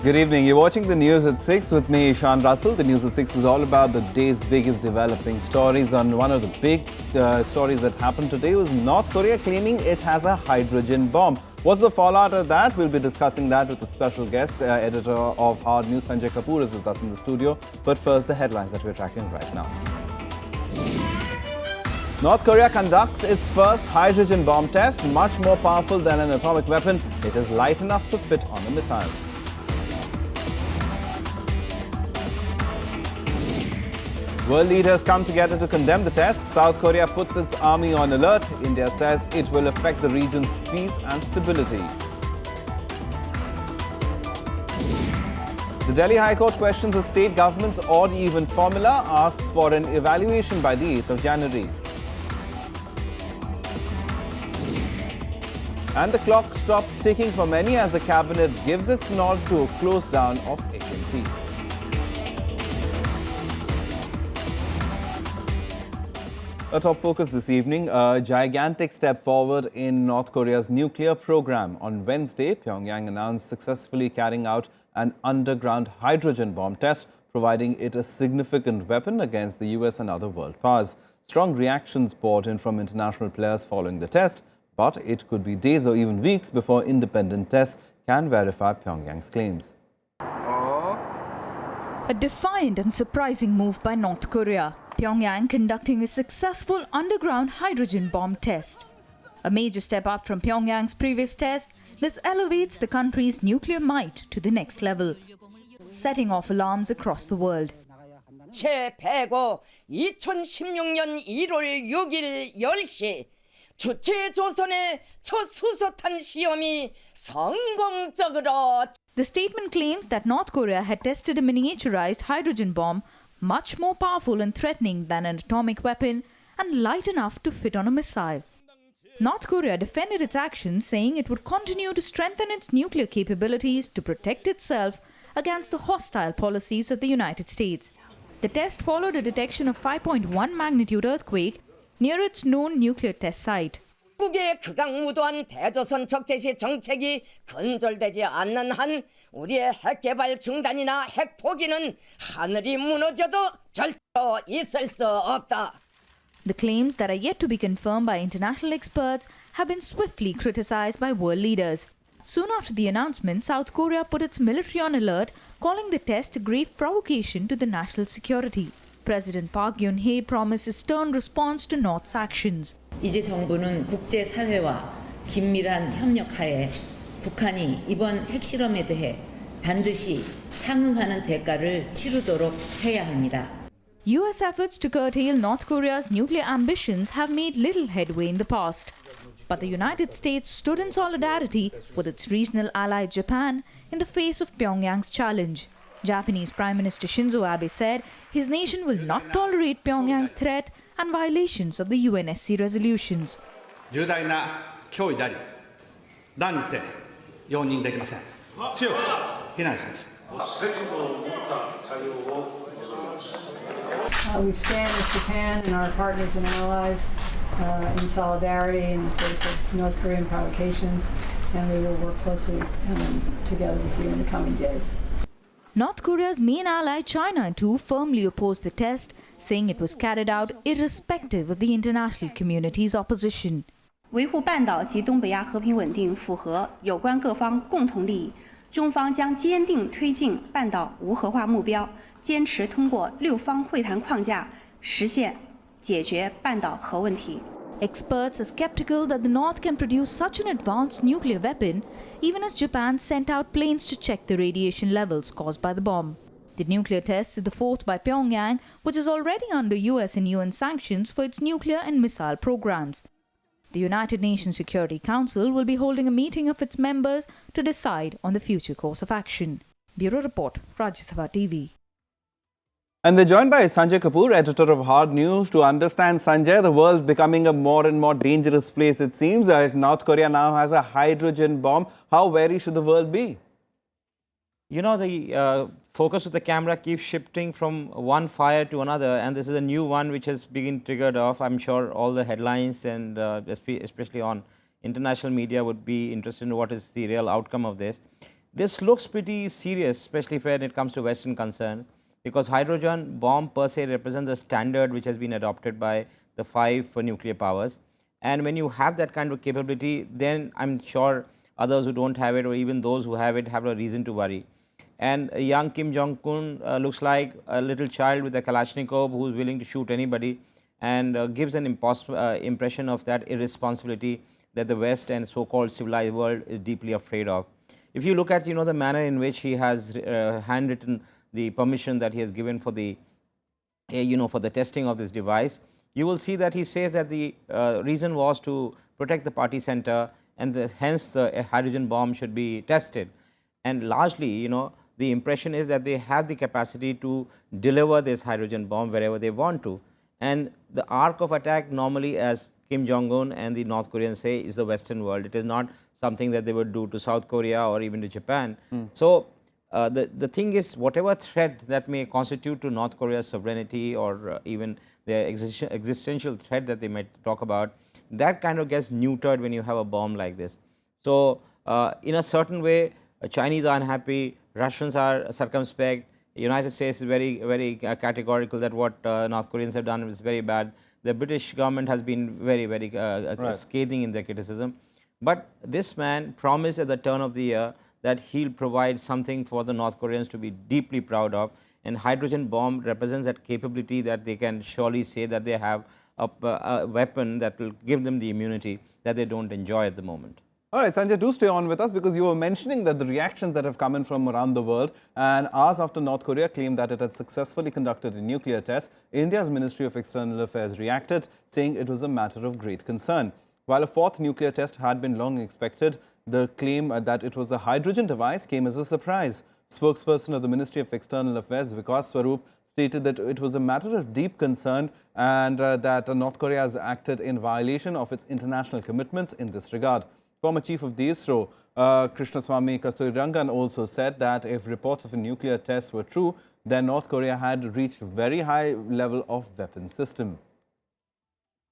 Good evening. You're watching the news at 6 with me, Ishan Russell. The news at 6 is all about the day's biggest developing stories. And one of the big stories that happened today was North Korea claiming it has a hydrogen bomb. What's the fallout of that? We'll be discussing that with a special guest. Editor of Hard News, Sanjay Kapoor, is with us in the studio. But first, the headlines that we're tracking right now. North Korea conducts its first hydrogen bomb test, much more powerful than an atomic weapon. It is light enough to fit on a missile. World leaders come together to condemn the test. South Korea puts its army on alert. India says it will affect the region's peace and stability. The Delhi High Court questions the state government's odd-even formula, asks for an evaluation by the 8th of January. And the clock stops ticking for many as the cabinet gives its nod to a close down of HMT. A top focus this evening, a gigantic step forward in North Korea's nuclear program. On Wednesday, Pyongyang announced successfully carrying out an underground hydrogen bomb test, providing it a significant weapon against the US and other world powers. Strong reactions poured in from international players following the test, but it could be days or even weeks before independent tests can verify Pyongyang's claims. A defiant and surprising move by North Korea. Pyongyang conducting a successful underground hydrogen bomb test. A major step up from Pyongyang's previous test, this elevates the country's nuclear might to the next level, setting off alarms across the world. 제105 2016년 1월 6일 10시 주체조선의 첫 수소탄 시험이 성공적으로. The statement claims that North Korea had tested a miniaturized hydrogen bomb much more powerful and threatening than an atomic weapon and light enough to fit on a missile. North Korea defended its actions, saying it would continue to strengthen its nuclear capabilities to protect itself against the hostile policies of the United States. The test followed a detection of 5.1 magnitude earthquake near its known nuclear test site. 국의 극악무도한 대조선 적대시 정책이 근절되지 않는 한 우리의 핵 개발 중단이나 핵 포기는 하늘이 무너져도 절대로 있을 수 없다. The claims that are yet to be confirmed by international experts have been swiftly criticized by world leaders. Soon after the announcement, South Korea put its military on alert, calling the test a grave provocation to the national security. President Park Geun-hye promised a stern response to North's actions. 이제 정부는 국제사회와 긴밀한 협력하에 북한이 이번 핵실험에 대해 반드시 상응하는 대가를 치르도록 해야 합니다. US efforts to curtail North Korea's nuclear ambitions have made little headway in the past. But the United States stood in solidarity with its regional ally Japan in the face of Pyongyang's challenge. Japanese Prime Minister Shinzo Abe said his nation will not tolerate Pyongyang's threat and violations of the UNSC resolutions. 重大な脅威であり、断じて容認できません。強く非難します。We stand with Japan and our partners and allies in solidarity in the face of North Korean provocations, and we will work closely together with you in the coming days. North Korea's main ally China too firmly opposed the test, saying it was carried out irrespective of the international community's opposition. 维护半岛及东北亚和平稳定符合有关各方共同利益，中方将坚定推进半岛无核化目标，坚持通过六方会谈框架实现解决半岛核问题。 Experts are skeptical that the North can produce such an advanced nuclear weapon, even as Japan sent out planes to check the radiation levels caused by the bomb. The nuclear test is the fourth by Pyongyang, which is already under US and UN sanctions for its nuclear and missile programs. The United Nations Security Council will be holding a meeting of its members to decide on the future course of action. Bureau Report, Rajya TV. And we're joined by Sanjay Kapoor, editor of Hard News, to understand, Sanjay, the world's becoming a more and more dangerous place, it seems. North Korea now has a hydrogen bomb. How wary should the world be? You know, the focus of the camera keeps shifting from one fire to another, and this is a new one which has been triggered off. I'm sure all the headlines and especially on international media would be interested in what is the real outcome of this. This looks pretty serious, especially when it comes to Western concerns, because hydrogen bomb per se represents a standard which has been adopted by the 5 nuclear powers. And when you have that kind of capability, then I'm sure others who don't have it, or even those who have it, have a reason to worry. And a young Kim Jong-un looks like a little child with a Kalashnikov who is willing to shoot anybody, and gives an impression of that irresponsibility that the West and so-called civilized world is deeply afraid of. If you look at the manner in which he has handwritten the permission that he has given for the for the testing of this device, you will see that he says that the reason was to protect the party center, and hence the hydrogen bomb should be tested. And largely, the impression is that they have the capacity to deliver this hydrogen bomb wherever they want to. And the arc of attack normally, as Kim Jong-un and the North Koreans say, is the Western world. It is not something that they would do to South Korea or even to Japan. So the thing is, whatever threat that may constitute to North Korea's sovereignty, or even their existential threat that they might talk about, that kind of gets neutered when you have a bomb like this. So in a certain way, Chinese are unhappy, Russians are circumspect, the United States is very categorical that what North Koreans have done is very bad. The British government has been very scathing in their criticism. But this man promised at the turn of the year that he'll provide something for the North Koreans to be deeply proud of, and hydrogen bomb represents that capability that they can surely say that they have a weapon that will give them the immunity that they don't enjoy at the moment. All right, Sanjay, do stay on with us, because you were mentioning that the reactions that have come in from around the world, and hours after North Korea claimed that it had successfully conducted a nuclear test, India's Ministry of External Affairs reacted, saying it was a matter of great concern. While a 4th nuclear test had been long expected, the claim that it was a hydrogen device came as a surprise. Spokesperson of the Ministry of External Affairs, Vikas Swarup, stated that it was a matter of deep concern, and that North Korea has acted in violation of its international commitments in this regard. Former chief of the ISRO, Krishnaswamy Kasturirangan, also said that if reports of a nuclear test were true, then North Korea had reached a very high level of weapons system.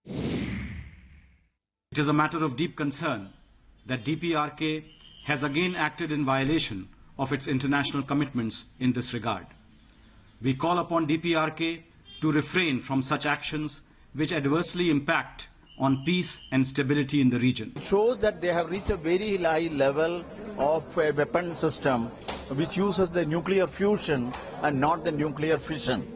It is a matter of deep concern that DPRK has again acted in violation of its international commitments in this regard. We call upon DPRK to refrain from such actions which adversely impact on peace and stability in the region. It shows that they have reached a very high level of a weapon system which uses the nuclear fusion and not the nuclear fission.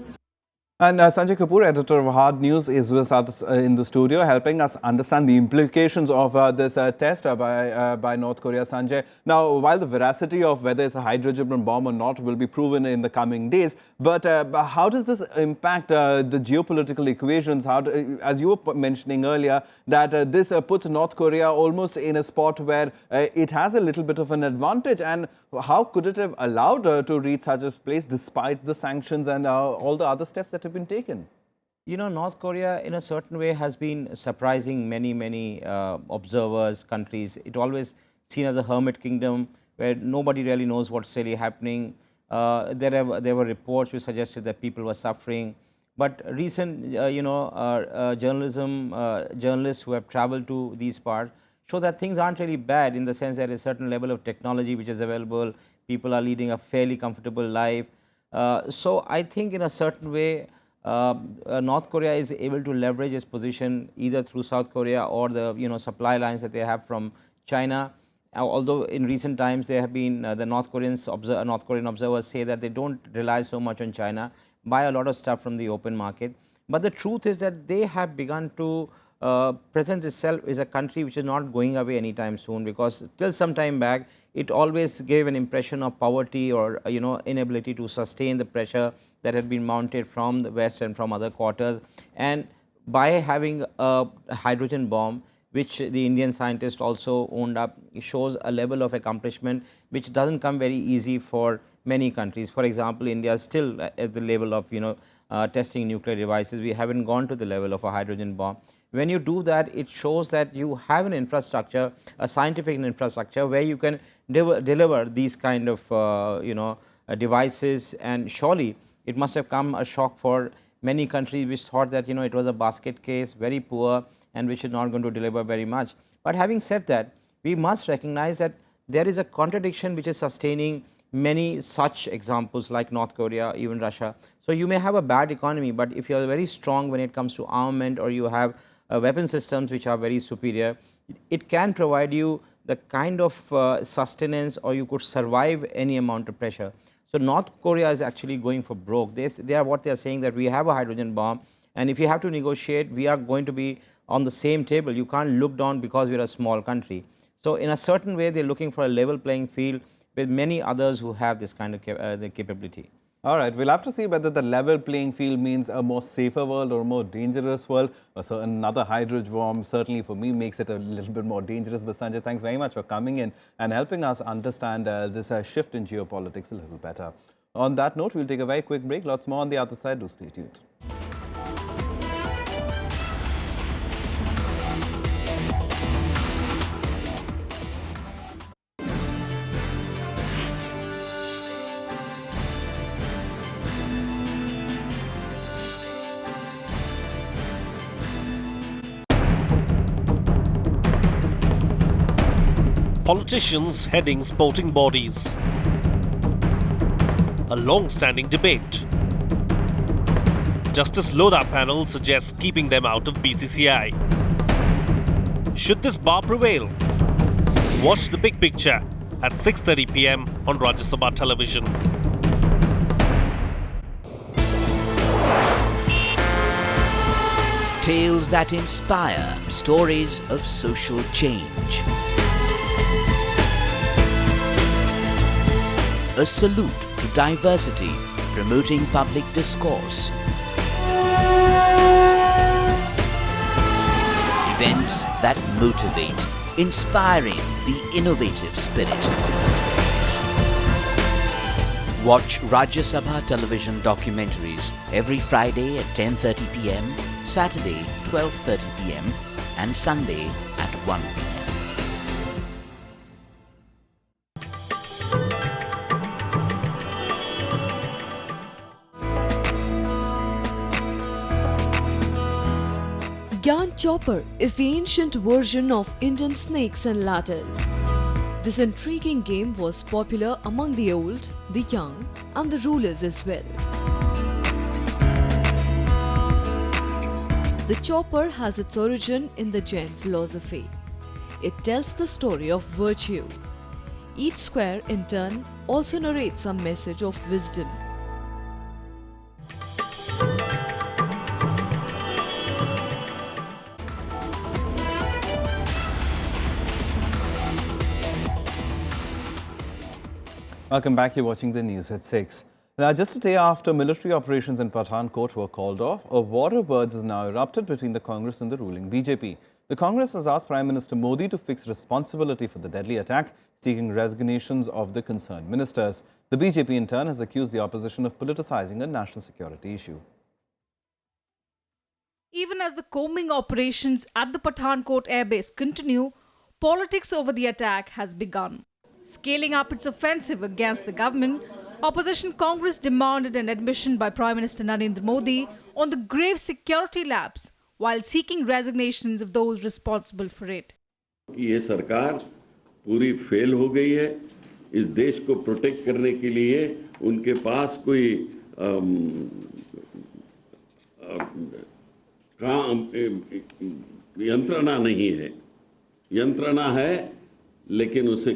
And Sanjay Kapoor, editor of Hard News, is with us in the studio, helping us understand the implications of this test by North Korea. Sanjay, now, while the veracity of whether it's a hydrogen bomb or not will be proven in the coming days, but how does this impact the geopolitical equations? As you were mentioning earlier, that this puts North Korea almost in a spot where it has a little bit of an advantage, and how could it have allowed to reach such a place despite the sanctions and all the other steps that have been taken? North Korea in a certain way has been surprising many observers, countries. It always seen as a hermit kingdom where nobody really knows what's really happening. There were reports which suggested that people were suffering. But recent, journalists who have traveled to these parts show that things aren't really bad, in the sense that a certain level of technology which is available, people are leading a fairly comfortable life. So I think in a certain way, North Korea is able to leverage its position either through South Korea or the supply lines that they have from China. Although in recent times there have been the North Korean observers say that they don't rely so much on China, buy a lot of stuff from the open market. But the truth is that they have begun to present itself as a country which is not going away anytime soon, because till some time back it always gave an impression of poverty or inability to sustain the pressure that had been mounted from the West and from other quarters. And by having a hydrogen bomb, which the Indian scientist also owned up, shows a level of accomplishment which doesn't come very easy for many countries. For example, India is still at the level of testing nuclear devices. We haven't gone to the level of a hydrogen bomb. When you do that, it shows that you have an infrastructure, a scientific infrastructure, where you can deliver these kind of devices. And surely it must have come a shock for many countries which thought that it was a basket case, very poor, and which is not going to deliver very much. But having said that, we must recognize that there is a contradiction which is sustaining many such examples like North Korea, even Russia. So you may have a bad economy, but if you are very strong when it comes to armament, or you have weapon systems which are very superior, it can provide you the kind of sustenance, or you could survive any amount of pressure. So North Korea is actually going for broke. They are what they are saying, that we have a hydrogen bomb, and if you have to negotiate, we are going to be on the same table. You can't look down because we are a small country. So in a certain way, they're looking for a level playing field with many others who have this kind of the capability. All right, we'll have to see whether the level playing field means a more safer world or a more dangerous world. So another hydrogen bomb, certainly for me, makes it a little bit more dangerous. But Sanjay, thanks very much for coming in and helping us understand this shift in geopolitics a little better. On that note, we'll take a very quick break. Lots more on the other side. Do stay tuned. Politicians heading sporting bodies. A long-standing debate. Justice Lodha panel suggests keeping them out of BCCI. Should this bar prevail? Watch the big picture at 6:30 p.m. on Rajya Sabha television. Tales that inspire, stories of social change. A salute to diversity, promoting public discourse. Events that motivate, inspiring the innovative spirit. Watch Rajya Sabha television documentaries every Friday at 10:30 p.m, Saturday 12:30 p.m, and Sunday at 1 p.m. Gyan Chopper is the ancient version of Indian snakes and ladders. This intriguing game was popular among the old, the young, and the rulers as well. The chopper has its origin in the Jain philosophy. It tells the story of virtue. Each square, in turn, also narrates a message of wisdom. Welcome back. You're watching the news at 6. Now, just a day after military operations in Pathankot were called off, a war of words has now erupted between the Congress and the ruling BJP. The Congress has asked Prime Minister Modi to fix responsibility for the deadly attack, seeking resignations of the concerned ministers. The BJP, in turn, has accused the opposition of politicizing a national security issue. Even as the combing operations at the Pathankot airbase continue, politics over the attack has begun. Scaling up its offensive against the government, opposition Congress demanded an admission by Prime Minister Narendra Modi on the grave security lapse while seeking resignations of those responsible for it. ये सरकार पूरी fail हो गई है. इस देश को protect करने के लिए उनके पास कोई यंत्रणा नहीं है. यंत्रणा है लेकिन उसे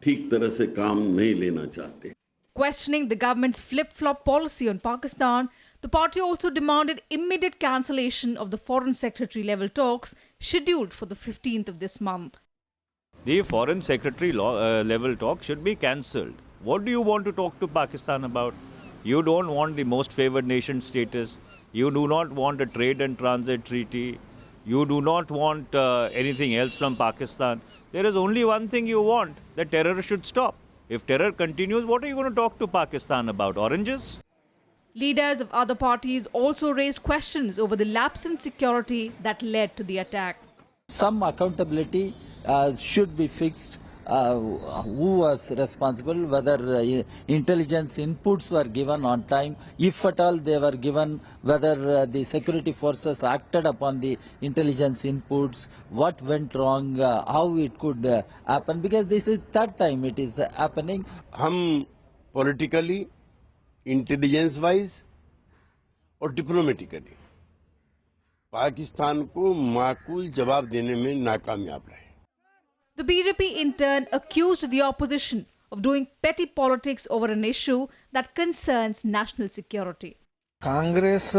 ठीक तरह से काम नहीं लेना चाहते. Questioning the government's flip-flop policy on Pakistan, the party also demanded immediate cancellation of the Foreign Secretary level talks scheduled for the 15th of this month. The Foreign Secretary level talk should be cancelled. What do you want to talk to Pakistan about? You don't want the most favored nation status. You do not want a trade and transit treaty. You do not want anything else from Pakistan. There is only one thing you want, that terror should stop. If terror continues, what are you going to talk to Pakistan about? Oranges? Leaders of other parties also raised questions over the lapse in security that led to the attack. Some accountability should be fixed who was responsible, whether intelligence inputs were given on time, if at all they were given, whether the security forces acted upon the intelligence inputs, what went wrong, how it could happen, because this is third time it is happening. हम politically, intelligence wise और diplomatically Pakistan को माकूल जवाब देने में नाकामयाब रहे. The BJP in turn accused the opposition of doing petty politics over an issue that concerns national security. Congress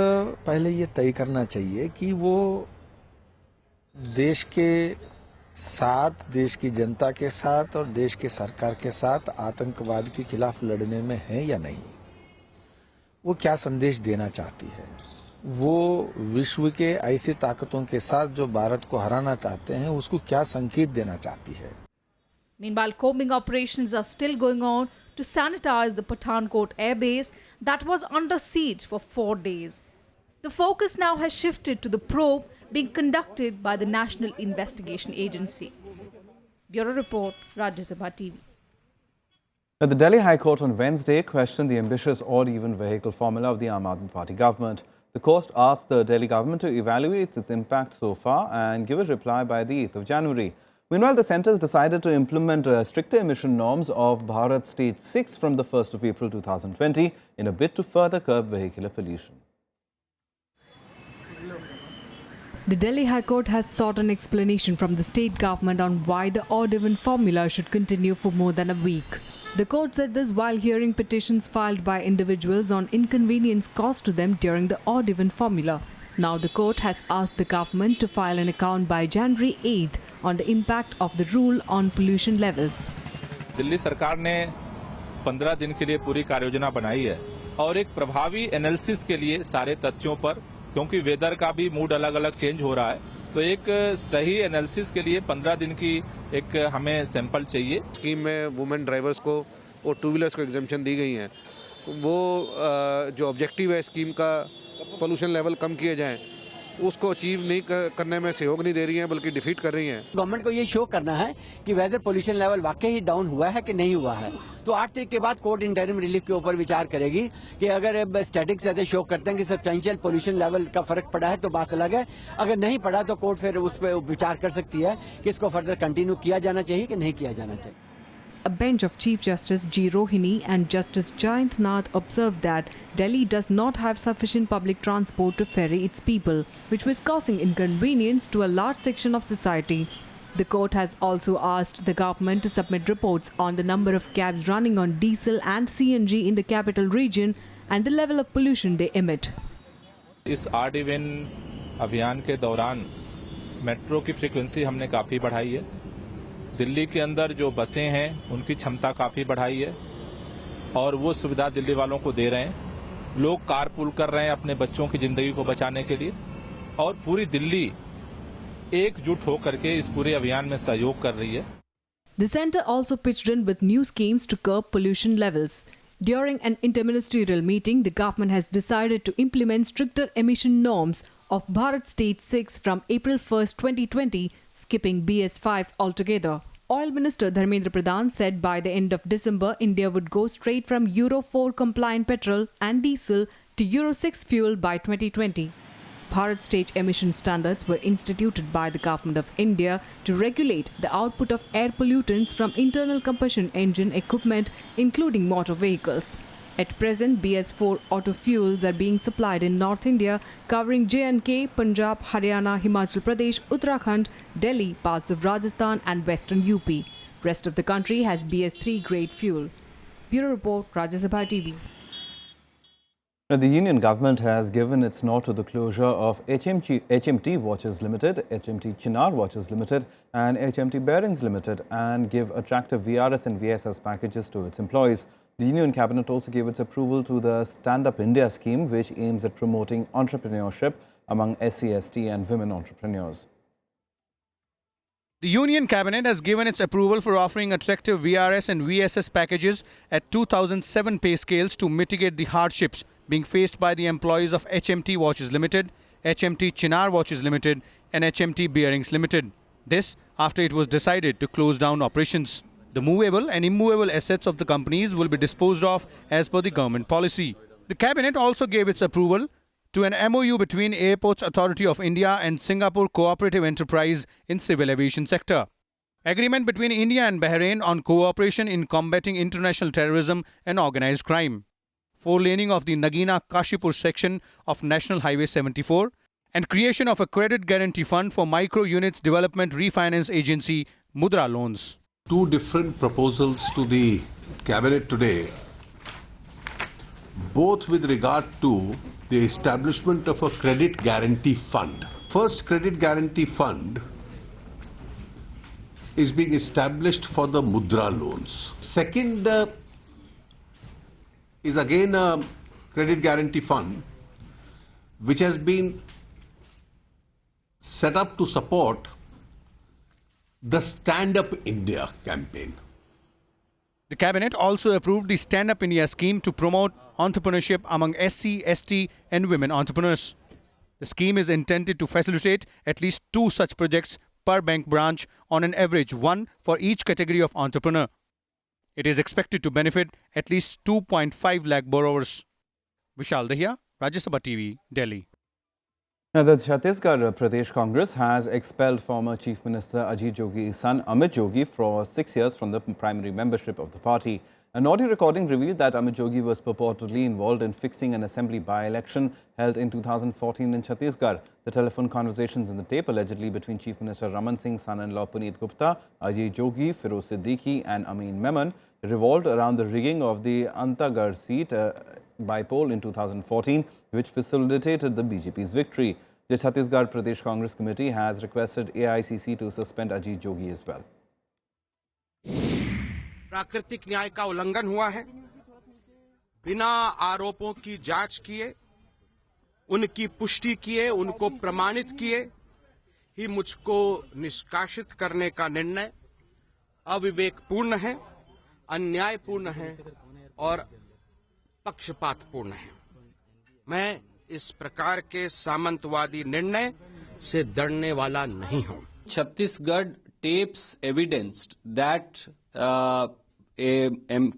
पहले ये तय करना चाहिए कि वो देश के साथ, देश की जनता के साथ और देश के सरकार के साथ आतंकवाद के खिलाफ लड़ने में है या नहीं. वो क्या संदेश देना चाहती है. वो विश्व के ऐसी ताकतों के साथ जो भारत को हराना चाहते हैं उसको क्या संकेत देना चाहती है. Meanwhile, combing operations are still going on to sanitize the Pathankot airbase that was under siege for 4 days. The focus now has shifted to the probe being conducted by the National Investigation Agency. Bureau Report, Rajya Sabha TV. The Delhi High Court on Wednesday questioned the ambitious odd-even vehicle formula of the Aam Aadmi Party government. The court asked the Delhi government to evaluate its impact so far and give a reply by the 8th of January. Meanwhile, the centre has decided to implement stricter emission norms of Bharat Stage 6 from the 1st of April 2020 in a bid to further curb vehicular pollution. The Delhi High Court has sought an explanation from the state government on why the odd-even formula should continue for more than a week. The court said this while hearing petitions filed by individuals on inconvenience caused to them during the odd-even formula. Now the court has asked the government to file an account by January 8th on the impact of the rule on pollution levels. Delhi सरकार ने 15 दिन के लिए पूरी कार्ययोजना बनाई है और एक प्रभावी एनालिसिस के लिए सारे तथ्यों पर, क्योंकि वेदर का भी मूड अलग अलग चेंज हो रहा है, तो एक सही एनालिसिस के लिए 15 दिन की एक हमें सैंपल चाहिए. स्कीम में वुमेन ड्राइवर्स को और टू व्हीलर्स को एग्जेम्पशन दी गई है. वो जो ऑब्जेक्टिव है स्कीम का, पोल्यूशन लेवल कम किए जाएं, उसको अचीव नहीं करने में सहयोग नहीं दे रही हैं, बल्कि डिफीट कर रही हैं. गवर्नमेंट को ये शो करना है कि वेदर पोल्यूशन लेवल वाकई ही डाउन हुआ है कि नहीं हुआ है. तो 8 तारीख के बाद कोर्ट इंटरिम रिलीफ के ऊपर विचार करेगी कि अगर स्टैटिक्स ऐसे शो करते हैं कि सब्सटेंशियल पोल्यूशन लेवल का फर्क पड़ा है तो बात अलग है. अगर नहीं पड़ा तो कोर्ट फिर उस पर विचार कर सकती है कि इसको फर्दर कंटिन्यू किया जाना चाहिए कि नहीं किया जाना चाहिए. A bench of Chief Justice G. Rohini and Justice Jayant Nath observed that Delhi does not have sufficient public transport to ferry its people, which was causing inconvenience to a large section of society. The court has also asked the government to submit reports on the number of cabs running on diesel and CNG in the capital region and the level of pollution they emit. इस आड even अभियान के दौरान metro की frequency हमने काफ़ी बढ़ाई है. दिल्ली के अंदर जो बसें हैं उनकी क्षमता काफ़ी बढ़ाई है और वो सुविधा दिल्ली वालों को दे रहे हैं. लोग कारपूल कर रहे हैं अपने बच्चों की ज़िंदगी को बचाने के लिए और पूरी दिल्ली एकजुट होकर के इस पूरे अभियान में सहयोग कर रही है. The centre also pitched in with new schemes to curb pollution levels. During an interministerial meeting, the government has decided to implement stricter emission norms of Bharat Stage 6 from April 1st, 2020, skipping BS5 altogether. Oil Minister Dharmendra Pradhan said by the end of December, India would go straight from Euro 4 compliant petrol and diesel to Euro 6 fuel by 2020. Bharat Stage emission standards were instituted by the Government of India to regulate the output of air pollutants from internal combustion engine equipment, including motor vehicles. At present, BS4 auto fuels are being supplied in North India, covering J&K, Punjab, Haryana, Himachal Pradesh, Uttarakhand, Delhi, parts of Rajasthan and western UP. Rest of the country has BS3 grade fuel. Bureau Report, Rajya Sabha TV. The Union government has given its nod to the closure of HMT Watches Limited, HMT Chinar Watches Limited and HMT Bearings Limited and give attractive VRS and VSS packages to its employees. The Union Cabinet also gave its approval to the Stand Up India scheme, which aims at promoting entrepreneurship among SC, ST and women entrepreneurs. The Union Cabinet has given its approval for offering attractive VRS and VSS packages at 2007 pay scales to mitigate the hardships being faced by the employees of HMT Watches Limited, HMT Chinar Watches Limited and HMT Bearings Limited. This after it was decided to close down operations. The movable and immovable assets of the companies will be disposed of as per the government policy. The cabinet also gave its approval to an MOU between Airports Authority of India and Singapore Cooperative Enterprise in civil aviation sector. Agreement between India and Bahrain on cooperation in combating international terrorism and organized crime. Four-laning of the Nagina-Kashipur section of National Highway 74 and creation of a credit guarantee fund for micro units development refinance agency Mudra loans. Two different proposals to the cabinet today, both with regard to the establishment of a credit guarantee fund. First credit guarantee fund is being established for the Mudra loans. Second is again a credit guarantee fund which has been set up to support the Stand Up India campaign. The cabinet also approved the Stand Up India scheme to promote entrepreneurship among SC, ST and women entrepreneurs. The scheme is intended to facilitate at least 2 such projects per bank branch, on an average 1 for each category of entrepreneur. It is expected to benefit at least 2.5 lakh borrowers. Vishal Dahiya, Rajya Sabha TV, Delhi. Now, the Chhattisgarh Pradesh Congress has expelled former Chief Minister Ajit Jogi's son Amit Jogi for 6 years from the primary membership of the party. An audio recording revealed that Amit Jogi was purportedly involved in fixing an assembly by-election held in 2014 in Chhattisgarh. The telephone conversations in the tape, allegedly between Chief Minister Raman Singh's son-in-law Puneet Gupta, Ajit Jogi, Firoz Siddiqui and Amin Memon, revolved around the rigging of the Antagarh seat by poll in 2014, which facilitated the BJP's victory. The Chhattisgarh Pradesh Congress Committee has requested AICC to suspend Ajit Jogi as well. प्राकृतिक न्याय का उल्लंघन हुआ है। बिना आरोपों की जांच किए, उनकी पुष्टि किए, उनको प्रमाणित किए ही मुझको निष्कासित करने का निर्णय अविवेकपूर्ण है, अन्यायपूर्ण है और पक्षपातपूर्ण है। मैं इस प्रकार के सामंतवादी निर्णय से डरने वाला नहीं हूं। Chhattisgarh tapes evidenced that a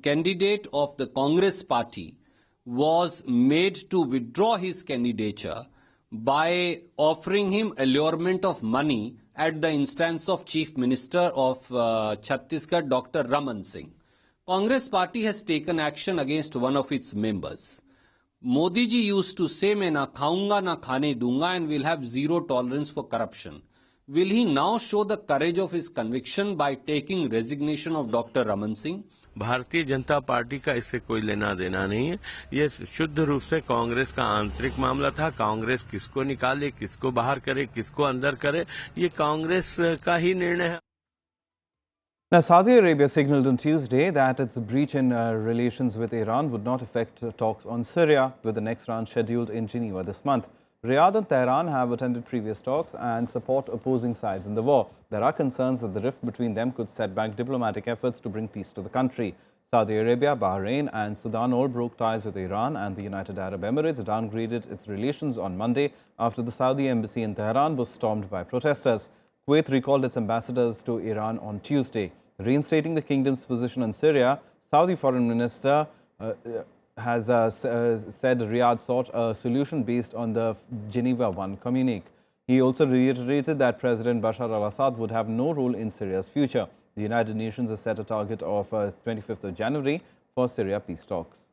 candidate of the Congress party was made to withdraw his candidature by offering him allurement of money at the instance of Chief Minister of Chhattisgarh, Dr. Raman Singh. Congress party has taken action against one of its members. Modi ji used to say, "Main na khaunga na khane dunga," and will have zero tolerance for corruption. Will he now show the courage of his conviction by taking resignation of Dr. Raman Singh? Bharatiya Janata party का इससे कोई लेना देना नहीं है। ये शुद्ध रूप से कांग्रेस का आंतरिक मामला था। कांग्रेस किसको निकाले, किसको बाहर करे, किसको अंदर करे, ये कांग्रेस का ही निर्णय है। Now, Saudi Arabia signaled on Tuesday that its breach in relations with Iran would not affect talks on Syria, with the next round scheduled in Geneva this month. Riyadh and Tehran have attended previous talks and support opposing sides in the war. There are concerns that the rift between them could set back diplomatic efforts to bring peace to the country. Saudi Arabia, Bahrain and Sudan all broke ties with Iran, and the United Arab Emirates downgraded its relations on Monday after the Saudi embassy in Tehran was stormed by protesters. Kuwait recalled its ambassadors to Iran on Tuesday. Reinstating the kingdom's position on Syria, Saudi Foreign Minister has said Riyadh sought a solution based on the Geneva I communique. He also reiterated that President Bashar al-Assad would have no role in Syria's future. The United Nations has set a target of 25th of January for Syria peace talks.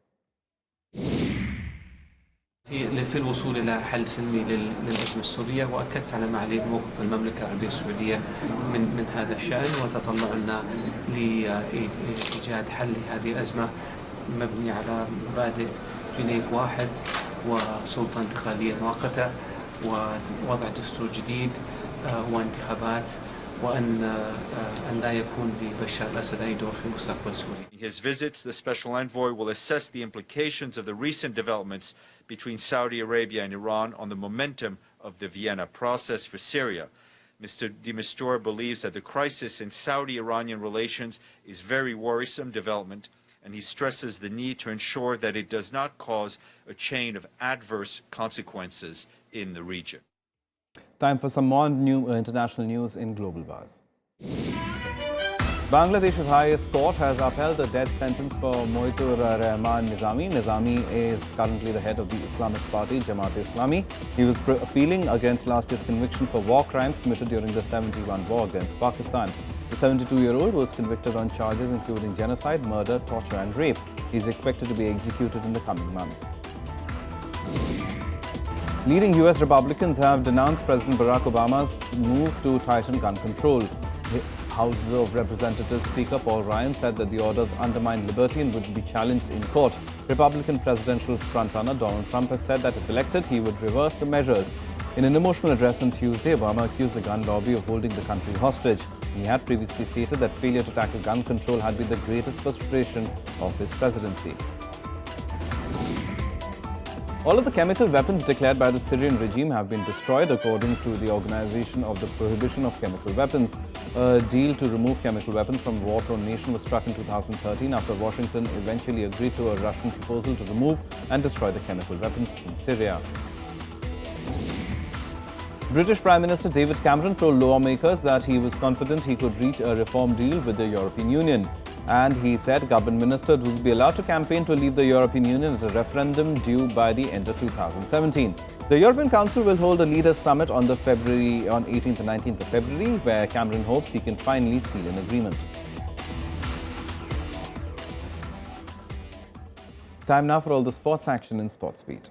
في الوصول إلى حل سلمي للأزمة السورية، وأكدت على معالي موقف المملكة العربية السعودية من هذا الشأن، وتطلعنا لإيجاد حل لهذه الأزمة مبني على مبادئ جنيف واحد وسلطة انتقالية مؤقتة ووضع دستور جديد وانتخابات، وأن لا يكون لبشار الأسد أي دور في مستقبل سوريا. In his visits, the Special Envoy will assess the implications of the recent developments between Saudi Arabia and Iran on the momentum of the Vienna process for Syria. Mr. de Mistura believes that the crisis in Saudi-Iranian relations is very worrisome development, and he stresses the need to ensure that it does not cause a chain of adverse consequences in the region. Time for some more new international news in Global Buzz. Bangladesh's highest court has upheld the death sentence for Moitur Rahman Nizami. Nizami is currently the head of the Islamist party, Jamaat-e-Islami. He was appealing against last year's conviction for war crimes committed during the 71 war against Pakistan. The 72-year-old was convicted on charges including genocide, murder, torture and rape. He is expected to be executed in the coming months. Leading US Republicans have denounced President Barack Obama's move to tighten gun control. House of Representatives Speaker Paul Ryan said that the orders undermine liberty and would be challenged in court. Republican presidential frontrunner Donald Trump has said that if elected, he would reverse the measures. In an emotional address on Tuesday, Obama accused the gun lobby of holding the country hostage. He had previously stated that failure to tackle gun control had been the greatest frustration of his presidency. All of the chemical weapons declared by the Syrian regime have been destroyed, according to the Organization of the Prohibition of Chemical Weapons. A deal to remove chemical weapons from a war-torn nation was struck in 2013 after Washington eventually agreed to a Russian proposal to remove and destroy the chemical weapons in Syria. British Prime Minister David Cameron told lawmakers that he was confident he could reach a reform deal with the European Union. And he said government ministers would be allowed to campaign to leave the European Union at a referendum due by the end of 2017. The European Council will hold a leaders' summit on 18th and 19th of February, where Cameron hopes he can finally seal an agreement. Time now for all the sports action in Sports Beat.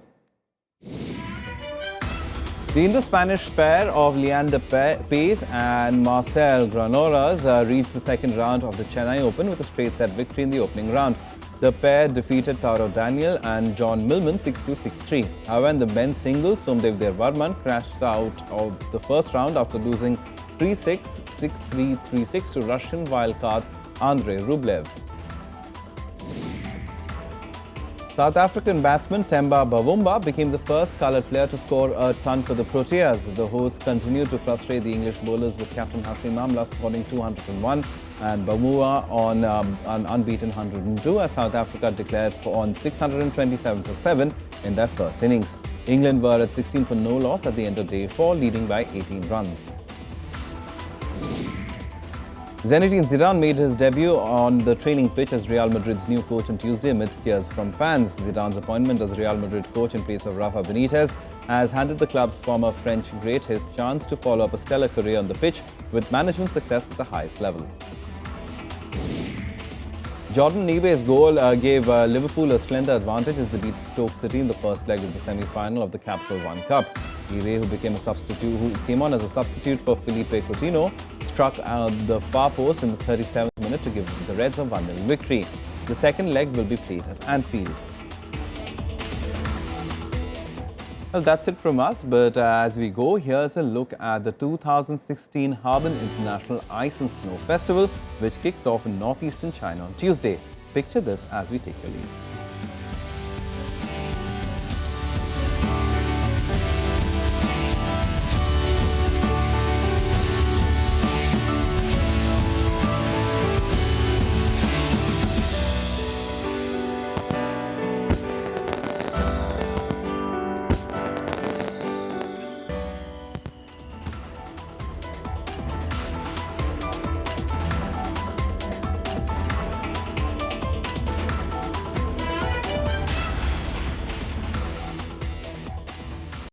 The Indo-Spanish pair of Leander Paes and Marcel Granollers reached the second round of the Chennai Open with a straight-set victory in the opening round. The pair defeated Taro Daniel and John Millman 6-2, 6-3. However, in the men's singles, Somdev Varman crashed out of the first round after losing 3-6, 6-3, 3-6 to Russian wildcard Andrei Rublev. South African batsman Themba Bavuma became the first coloured player to score a ton for the Proteas. The hosts continued to frustrate the English bowlers with captain Hashim Amla scoring 201 and Bavuma on an unbeaten 102 as South Africa declared on 627 for 7 in their first innings. England were at 16 for no loss at the end of day 4, leading by 18 runs. Zinedine Zidane made his debut on the training pitch as Real Madrid's new coach on Tuesday amidst cheers from fans. Zidane's appointment as Real Madrid coach in place of Rafa Benitez has handed the club's former French great his chance to follow up a stellar career on the pitch with management success at the highest level. Jordan Nebe's goal gave Liverpool a slender advantage as they beat Stoke City in the first leg of the semi-final of the Capital One Cup. Nebe, who came on as a substitute for Felipe Coutinho, struck the far post in the 37th minute to give the Reds a 1-0 victory. The second leg will be played at Anfield. Well, that's it from us, but as we go, here's a look at the 2016 Harbin International Ice and Snow Festival, which kicked off in northeastern China on Tuesday. Picture this as we take your leave.